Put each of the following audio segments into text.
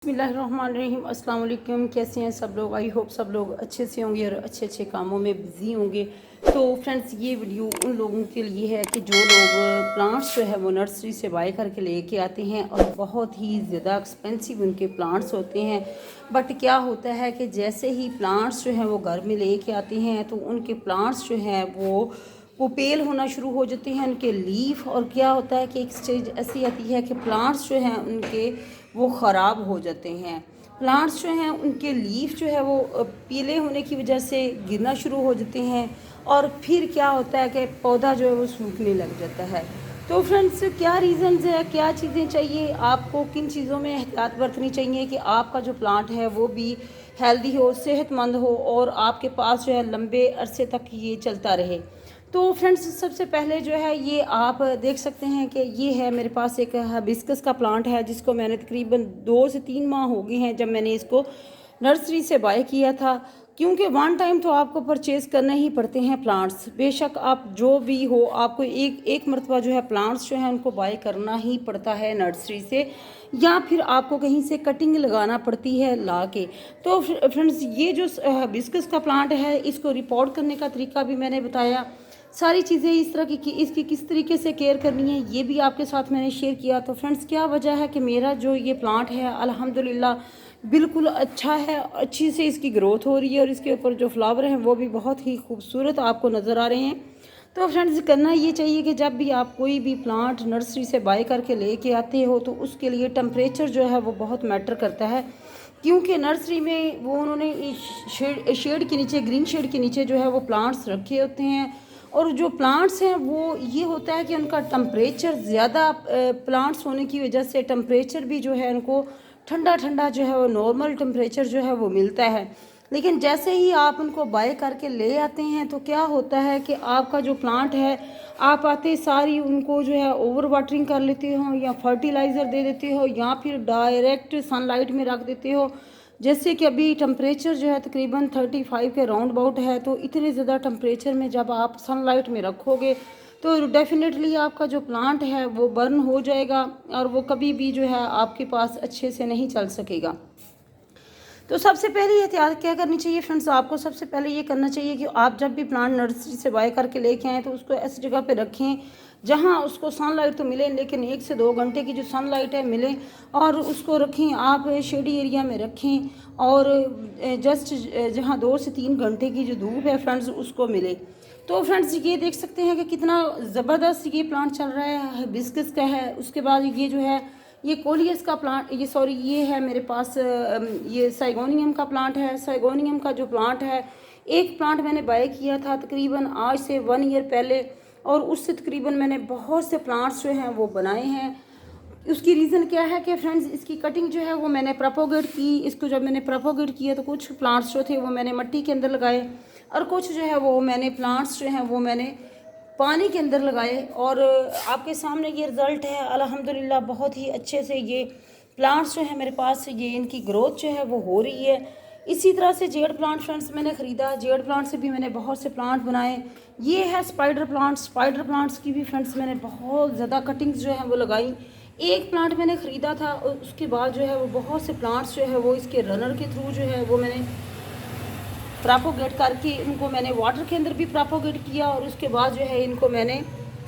बिस्मिल्लाहिर्रहमानिर्रहीम। अस्सलाम वालेकुम। कैसे हैं सब लोग? आई होप सब लोग अच्छे से होंगे और अच्छे अच्छे कामों में बिज़ी होंगे। तो फ्रेंड्स, ये वीडियो उन लोगों के लिए है कि जो लोग प्लांट्स जो है वो नर्सरी से बाय करके लेके आते हैं और बहुत ही ज़्यादा एक्सपेंसिव उनके प्लांट्स होते हैं। बट क्या होता है कि जैसे ही प्लांट्स जो हैं वो घर में लेके आते हैं तो उनके प्लांट्स जो हैं वो पेल होना शुरू हो जाते हैं, उनके लीफ। और क्या होता है कि एक स्टेज ऐसी आती है कि प्लांट्स जो हैं उनके वो ख़राब हो जाते हैं। प्लांट्स जो हैं उनके लीफ जो है वो पीले होने की वजह से गिरना शुरू हो जाते हैं और फिर क्या होता है कि पौधा जो है वो सूखने लग जाता है। तो फ्रेंड्स, क्या रीज़न्स है, क्या चीज़ें चाहिए आपको, किन चीज़ों में एहतियात बरतनी चाहिए कि आपका जो प्लांट है वो भी हेल्दी हो, सेहतमंद हो और आपके पास जो है लंबे अरसे तक ये चलता रहे। तो फ्रेंड्स, सबसे पहले जो है ये आप देख सकते हैं कि ये है मेरे पास एक हिबिस्कस का प्लांट है जिसको मैंने तकरीबन 2 से 3 माह हो गए हैं जब मैंने इसको नर्सरी से बाय किया था। क्योंकि वन टाइम तो आपको परचेज़ करने ही पड़ते हैं प्लांट्स, बेशक आप जो भी हो, आपको एक मरतबा जो है प्लांट्स जो है उनको बाय करना ही पड़ता है नर्सरी से, या फिर आपको कहीं से कटिंग लगाना पड़ती है ला के। तो फ्रेंड्स, ये जो हिबिस्कस का प्लांट है इसको रिपोर्ट करने का तरीका भी मैंने बताया। सारी चीज़ें इस तरह की इसकी किस तरीके से केयर करनी है ये भी आपके साथ मैंने शेयर किया। तो फ्रेंड्स, क्या वजह है कि मेरा जो ये प्लांट है अल्हम्दुलिल्लाह बिल्कुल अच्छा है, अच्छी से इसकी ग्रोथ हो रही है और इसके ऊपर जो फ्लावर हैं वो भी बहुत ही खूबसूरत आपको नज़र आ रहे हैं। तो फ्रेंड्स, करना ये चाहिए कि जब भी आप कोई भी प्लांट नर्सरी से बाय करके लेके आते हो तो उसके लिए टेम्परेचर जो है वो बहुत मैटर करता है। क्योंकि नर्सरी में वो उन्होंने शेड के नीचे, ग्रीन शेड के नीचे जो है वो प्लांट्स रखे होते हैं और जो प्लांट्स हैं वो ये होता है कि उनका टेम्परेचर ज़्यादा प्लांट्स होने की वजह से टेम्परेचर भी जो है उनको ठंडा ठंडा जो है वो नॉर्मल टेम्परेचर जो है वो मिलता है। लेकिन जैसे ही आप उनको बाय करके ले आते हैं तो क्या होता है कि आपका जो प्लांट है, आप आते सारी उनको जो है ओवर वाटरिंग कर लेते हो या फर्टिलाइज़र दे देते हो या फिर डायरेक्ट सनलाइट में रख देते हो। जैसे कि अभी टेम्परेचर जो है तकरीबन 35 के राउंड अबाउट है, तो इतने ज़्यादा टेम्परेचर में जब आप सनलाइट में रखोगे तो डेफ़िनेटली आपका जो प्लांट है वो बर्न हो जाएगा और वो कभी भी जो है आपके पास अच्छे से नहीं चल सकेगा। तो सबसे पहले एहतियात क्या करनी चाहिए फ्रेंड्स? आपको सबसे पहले ये करना चाहिए कि आप जब भी प्लांट नर्सरी से बाय करके लेके आएँ तो उसको ऐसी जगह पे रखें जहाँ उसको सनलाइट तो मिले, लेकिन 1 से 2 घंटे की जो सनलाइट है मिले, और उसको रखें आप शेडी एरिया में रखें और जस्ट जहाँ 2 से 3 घंटे की जो धूप है फ्रेंड्स उसको मिले। तो फ्रेंड्स, ये देख सकते हैं कि कितना ज़बरदस्त ये प्लांट चल रहा है, हिबिस्कस का है। उसके बाद ये जो है ये कोलियस का प्लांट, ये है मेरे पास ये साइगोनियम का प्लांट है। साइगोनियम का जो प्लांट है, एक प्लांट मैंने बाय किया था तकरीबन आज से 1 ईयर पहले और उससे तकरीबन मैंने बहुत से प्लांट्स जो हैं वो बनाए हैं। उसकी रीज़न क्या है कि फ्रेंड्स, इसकी कटिंग जो है वो मैंने प्रोपोगेट की। इसको जब मैंने प्रोपोगेट किया तो कुछ प्लांट्स जो थे वो मैंने मिट्टी के अंदर लगाए और कुछ जो है वो मैंने प्लांट्स जो हैं वो मैंने पानी के अंदर लगाए और आपके सामने ये रिज़ल्ट है अल्हम्दुलिल्लाह। बहुत ही अच्छे से ये प्लांट्स जो है मेरे पास, ये इनकी ग्रोथ जो है वो हो रही है। इसी तरह से जेड प्लांट फ्रेंड्स मैंने ख़रीदा, जेड प्लांट से भी मैंने बहुत से प्लांट बनाए। ये है स्पाइडर प्लांट्स, स्पाइडर प्लांट्स की भी फ्रेंड्स मैंने बहुत ज़्यादा कटिंग्स जो है वो लगाई। एक प्लांट मैंने ख़रीदा था और उसके बाद जो है वो बहुत से प्लांट्स जो है वो इसके रनर के थ्रू जो है वो मैंने प्रोपोगेट करके उनको मैंने वाटर के अंदर भी प्रोपोगेट किया और उसके बाद जो है इनको मैंने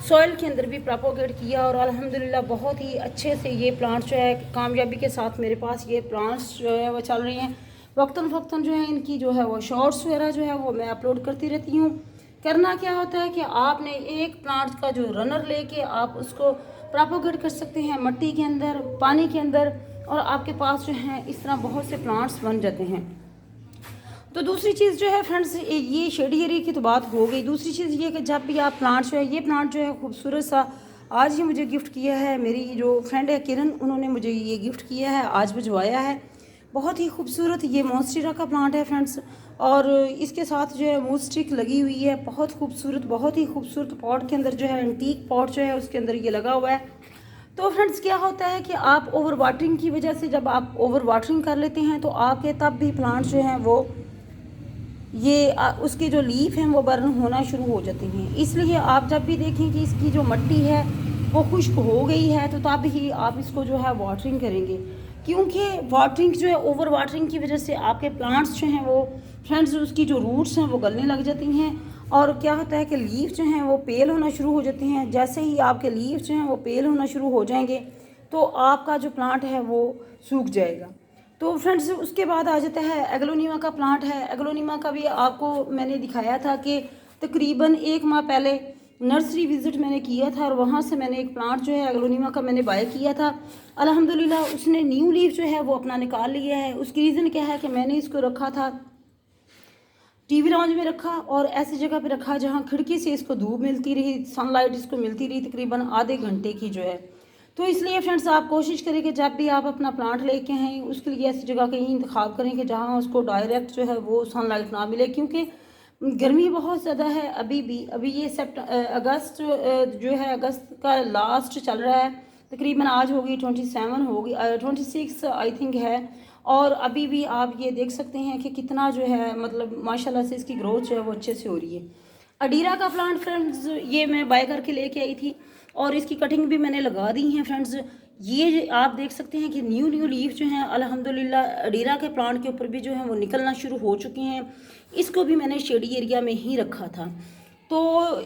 सॉइल के अंदर भी प्रोपोगेट किया और अल्हम्दुलिल्लाह बहुत ही अच्छे से ये प्लांट्स जो है कामयाबी के साथ मेरे पास ये प्लांट्स जो है वो चल रही हैं। वक्तन फ़क्तन जो है इनकी जो है वो शॉर्ट्स वगैरह जो है वो मैं अपलोड करती रहती हूँ। करना क्या होता है कि आपने एक प्लांट का जो रनर लेके आप उसको प्रोपोगेट कर सकते हैं मिट्टी के अंदर, पानी के अंदर, और आपके पास जो है इस तरह बहुत से प्लांट्स बन जाते हैं। तो दूसरी चीज़ जो है फ्रेंड्स, ये शेडी एरिया की तो बात हो गई। दूसरी चीज़ ये कि जब भी आप प्लांट जो है, ये प्लांट जो है खूबसूरत सा आज ही मुझे गिफ्ट किया है, मेरी जो फ्रेंड है किरण, उन्होंने मुझे ये गिफ्ट किया है, आज भिजवाया है। बहुत ही खूबसूरत ये मॉन्स्टेरा का प्लांट है फ्रेंड्स और इसके साथ जो है मूव स्टिक लगी हुई है। बहुत खूबसूरत, बहुत ही खूबसूरत पॉट के अंदर जो है एंटीक पॉट जो है उसके अंदर ये लगा हुआ है। तो फ्रेंड्स, क्या होता है कि आप ओवर वाटरिंग की वजह से जब आप ओवर वाटरिंग कर लेते हैं तो आपके तब भी प्लांट्स जो हैं वो उसके जो लीफ हैं वो बर्न होना शुरू हो जाते हैं। इसलिए आप जब भी देखें कि इसकी जो मिट्टी है वो खुश्क हो गई है तो तब ही आप इसको जो है वाटरिंग करेंगे। क्योंकि वाटरिंग जो है, ओवर वाटरिंग की वजह से आपके प्लांट्स जो हैं वो फ्रेंड्स, उसकी जो रूट्स हैं वो गलने लग जाती हैं। और क्या होता है कि लीफ जो हैं वो पेल होना शुरू हो जाते हैं। जैसे ही आपके लीफ जो हैं वो पेल होना शुरू हो जाएंगे तो आपका जो प्लांट है वो सूख जाएगा। तो फ्रेंड्स उसके बाद आ जाता है एग्लोनिमा का प्लांट है। एग्लोनिमा का भी आपको मैंने दिखाया था कि तकरीबन 1 माह पहले नर्सरी विज़िट मैंने किया था और वहाँ से मैंने एक प्लांट जो है एग्लोनिमा का मैंने बाय किया था। अल्हम्दुलिल्लाह उसने न्यू लीफ जो है वो अपना निकाल लिया है। उसकी रीज़न क्या है कि मैंने इसको रखा था टीवी लॉन्ज में रखा और ऐसी जगह पे रखा जहाँ खिड़की से इसको धूप मिलती रही, सनलाइट इसको मिलती रही तकरीबन आधे घंटे की जो है। तो इसलिए फ्रेंड्स आप कोशिश करें कि जब भी आप अपना प्लांट लेके आएँ उसके लिए ऐसी जगह का ही इंतखाब करें कि जहाँ उसको डायरेक्ट जो है वो सनलाइट ना मिले, क्योंकि गर्मी बहुत ज़्यादा है अभी ये अगस्त जो है, अगस्त का लास्ट चल रहा है, तकरीबन आज होगी 27 होगी, 26 आई थिंक है। और अभी भी आप ये देख सकते हैं कि कितना जो है मतलब माशाल्लाह से इसकी ग्रोथ जो है वो अच्छे से हो रही है। अडीरा का प्लांट फ्रेंड्स ये मैं बाय करके लेके आई थी और इसकी कटिंग भी मैंने लगा दी है फ्रेंड्स। ये आप देख सकते हैं कि न्यू लीफ जो हैं अल्हम्दुलिल्लाह अडीरा के प्लांट के ऊपर भी जो है वो निकलना शुरू हो चुके हैं। इसको भी मैंने शेडी एरिया में ही रखा था। तो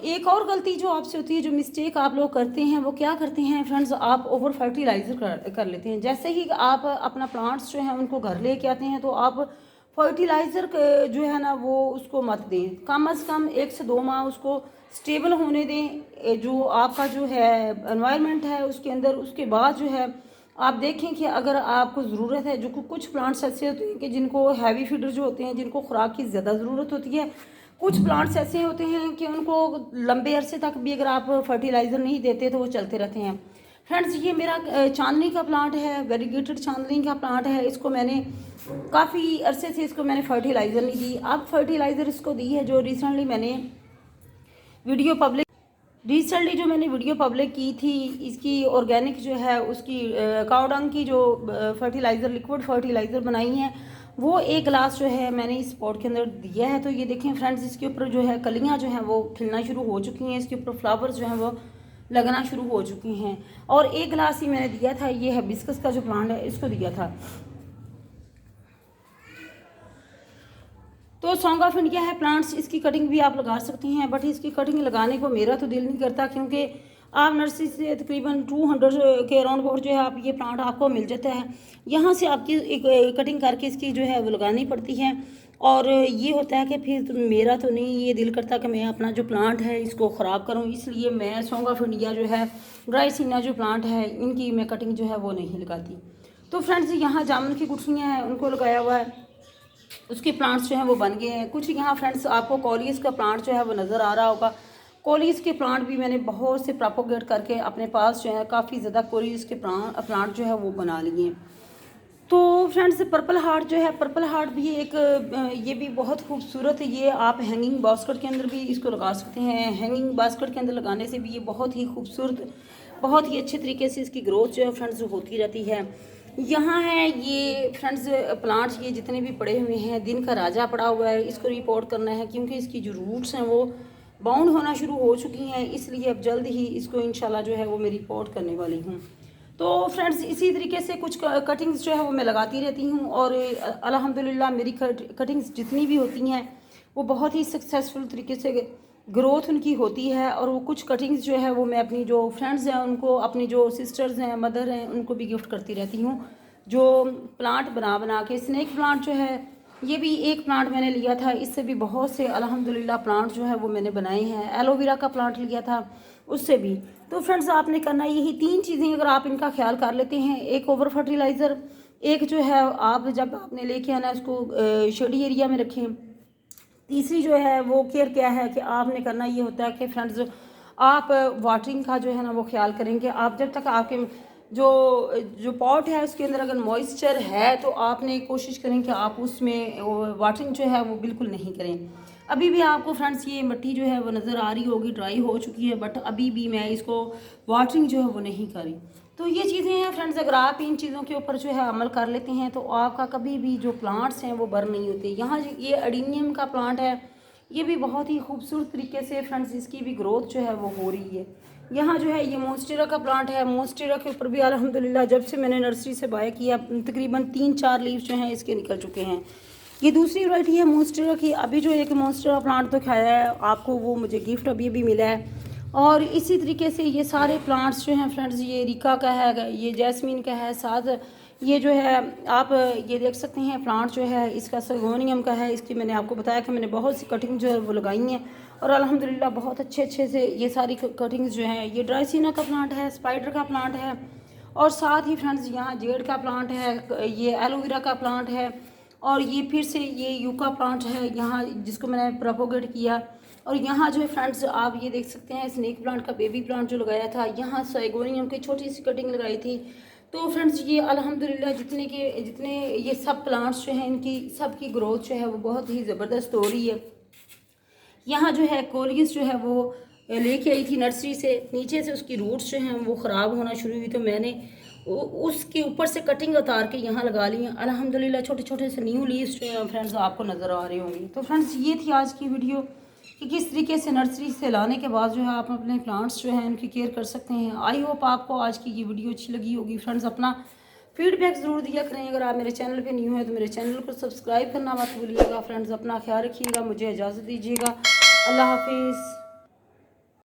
एक और गलती जो आपसे होती है, जो मिस्टेक आप लोग करते हैं, वो क्या करते हैं फ्रेंड्स, आप ओवर फर्टिलाइज़र कर लेते हैं। जैसे ही आप अपना प्लांट्स जो हैं उनको घर लेके आते हैं तो आप फर्टिलाइज़र जो है ना वो उसको मत दें। कम अज़ कम 1 से 2 माह उसको स्टेबल होने दें, जो आपका जो है एनवायरनमेंट है उसके अंदर। उसके बाद जो है आप देखें कि अगर आपको ज़रूरत है, जो कुछ प्लांट्स ऐसे होते हैं कि जिनको हैवी फीडर जो होते हैं, जिनको खुराक की ज़्यादा ज़रूरत होती है, कुछ प्लांट्स ऐसे होते हैं कि उनको लंबे अरसे तक भी अगर आप फर्टिलाइज़र नहीं देते तो वो चलते रहते हैं। फ्रेंड्स ये मेरा चांदनी का प्लांट है, वेरीगेटेड चांदनी का प्लांट है। इसको मैंने काफ़ी अरसे से इसको मैंने फर्टिलाइज़र नहीं दी। अब फर्टिलाइज़र इसको दी है जो रिसेंटली जो मैंने वीडियो पब्लिक की थी, इसकी ऑर्गेनिक जो है उसकी काऊ डंग की जो फर्टिलाइज़र, लिक्विड फर्टिलाइज़र बनाई है, वो 1 गिलास जो है मैंने इस पॉट के अंदर दिया है। तो ये देखें फ्रेंड्स, इसके ऊपर जो है कलियां जो हैं वो खिलना शुरू हो चुकी हैं, इसके ऊपर फ्लावर्स जो हैं वो लगना शुरू हो चुकी हैं। और 1 गिलास ही मैंने दिया था। ये हिबिस्कस का जो प्लांट है इसको दिया था। तो सॉन्ग ऑफ इंडिया है प्लांट्स, इसकी कटिंग भी आप लगा सकती हैं, बट इसकी कटिंग लगाने को मेरा तो दिल नहीं करता, क्योंकि आप नर्सरी से तकरीबन 200 के अराउंड बोर्ड जो है आप ये प्लांट आपको मिल जाता है। यहाँ से आपकी एक कटिंग करके इसकी जो है वो लगानी पड़ती है। और ये होता है कि फिर तो मेरा तो नहीं ये दिल करता कि मैं अपना जो प्लांट है इसको ख़राब करूँ, इसलिए मैं सॉन्ग ऑफ इंडिया जो है, ड्राइसिना जो प्लांट है, इनकी मैं कटिंग जो है वो नहीं लगाती। तो फ्रेंड्स यहाँ जामुन की गुठलियाँ हैं उनको लगाया हुआ है, उसके प्लांट्स जो हैं वो बन गए हैं कुछ। यहाँ फ्रेंड्स आपको कॉलियस का प्लांट जो है वो नज़र आ रहा होगा। कॉलियस के प्लांट भी मैंने बहुत से प्रोपोगेट करके अपने पास जो है काफ़ी ज़्यादा कॉलियस के प्लांट जो है वो बना लिए। तो फ्रेंड्स पर्पल हार्ट जो है, पर्पल हार्ट भी एक ये भी बहुत खूबसूरत है। ये आप हैंगिंग बास्केट के अंदर भी इसको लगा सकते हैं। हैंगिंग बास्केट के अंदर लगाने से भी ये बहुत ही खूबसूरत, बहुत ही अच्छे तरीके से इसकी ग्रोथ जो है फ्रेंड्स होती रहती है। यहाँ है ये फ्रेंड्स प्लांट्स, ये जितने भी पड़े हुए हैं, दिन का राजा पड़ा हुआ है, इसको रिपोर्ट करना है क्योंकि इसकी जो रूट्स हैं वो बाउंड होना शुरू हो चुकी हैं, इसलिए अब जल्द ही इसको इंशाल्लाह जो है वो मैं रिपोर्ट करने वाली हूँ। तो फ्रेंड्स इसी तरीके से कुछ कटिंग्स जो है वो मैं लगाती रहती हूँ और अल्हम्दुलिल्लाह मेरी कटिंग्स जितनी भी होती हैं वो बहुत ही सक्सेसफुल तरीके से ग्रोथ उनकी होती है। और वो कुछ कटिंग्स जो है वो मैं अपनी जो फ्रेंड्स हैं उनको, अपनी जो सिस्टर्स हैं, मदर हैं, उनको भी गिफ्ट करती रहती हूँ, जो प्लांट बना बना के। स्नेक प्लांट जो है ये भी एक प्लांट मैंने लिया था, इससे भी बहुत से अल्हम्दुलिल्लाह प्लांट जो है वो मैंने बनाए हैं। एलोवेरा का प्लांट लिया था उससे भी। तो फ्रेंड्स आपने करना यही 3 चीज़ें, अगर आप इनका ख्याल कर लेते हैं, एक ओवर फर्टिलाइज़र, एक जो है आप जब आपने लेके आना उसको शेडी एरिया में रखें, तीसरी जो है वो केयर क्या है कि आपने करना ये होता है कि फ्रेंड्स आप वाटरिंग का जो है ना वो ख्याल करेंगे। आप जब तक आपके जो पॉट है उसके अंदर अगर मॉइस्चर है तो आपने कोशिश करें कि आप उसमें वाटरिंग जो है वो बिल्कुल नहीं करें। अभी भी आपको फ्रेंड्स ये मिट्टी जो है वो नज़र आ रही होगी, ड्राई हो चुकी है, बट अभी भी मैं इसको वाटरिंग जो है वो नहीं करी। तो ये चीज़ें हैं फ्रेंड्स, अगर आप इन चीज़ों के ऊपर जो है अमल कर लेते हैं तो आपका कभी भी जो प्लांट्स हैं वो बर नहीं होते। यहाँ ये अडीनियम का प्लांट है, ये भी बहुत ही खूबसूरत तरीके से फ्रेंड्स इसकी भी ग्रोथ जो है वो हो रही है। यहाँ जो है ये मोन्स्टेरा का प्लांट है। मोन्स्टेरा के ऊपर भी अल्हम्दुलिल्लाह जब से मैंने नर्सरी से बाय किया तकरीबन 3-4 लीव्स जो हैं इसके निकल चुके हैं। ये दूसरी वैरायटी है मोन्स्टेरा की। अभी जो एक मोन्स्टेरा प्लांट तो खाया है आपको, वो मुझे गिफ्ट अभी भी मिला है। और इसी तरीके से ये सारे प्लांट्स जो हैं फ्रेंड्स, ये रिका का है, ये जैस्मीन का है, साथ ये जो है आप ये देख सकते हैं प्लांट जो है इसका सगोनियम का है। इसकी मैंने आपको बताया कि मैंने बहुत सी कटिंग जो है वो लगाई हैं और अल्हम्दुलिल्लाह बहुत अच्छे से ये सारी कटिंग्स जो हैं। ये ड्राइसिना का प्लांट है, स्पाइडर का प्लांट है और साथ ही फ्रेंड्स यहाँ जेड का प्लांट है, ये एलोवेरा का प्लांट है और ये फिर से ये यूका प्लांट है यहाँ जिसको मैंने प्रोपोगेट किया। और यहाँ जो है फ्रेंड्स आप ये देख सकते हैं स्नेक प्लांट का बेबी प्लांट जो लगाया था, यहाँ साइगोनियम की छोटी सी कटिंग लगाई थी। तो फ्रेंड्स ये अल्हम्दुलिल्लाह जितने ये सब प्लांट्स जो हैं इनकी सब की ग्रोथ जो है वो बहुत ही ज़बरदस्त हो रही है। यहाँ जो है कोलियस जो है वो लेके आई थी नर्सरी से, नीचे से उसकी रूट्स जो हैं वो ख़राब होना शुरू हुई तो मैंने उसके ऊपर से कटिंग उतार के यहाँ लगा ली हैं। अल्हम्दुलिल्लाह छोटे छोटे से न्यू लीव्स जो हैं फ्रेंड्स आपको नज़र आ रहे होंगे। तो फ्रेंड्स ये थी आज की वीडियो कि किस तरीके से नर्सरी से लाने के बाद जो है आप अपने प्लांट्स जो हैं उनकी केयर कर सकते हैं। आई होप आपको आज की ये वीडियो अच्छी लगी होगी। फ्रेंड्स अपना फीडबैक ज़रूर दिया करें। अगर आप मेरे चैनल पे न्यू हैं तो मेरे चैनल को सब्सक्राइब करना मत भूलिएगा। फ्रेंड्स अपना ख्याल रखिएगा, मुझे इजाज़त दीजिएगा। अल्लाह हाफिज़।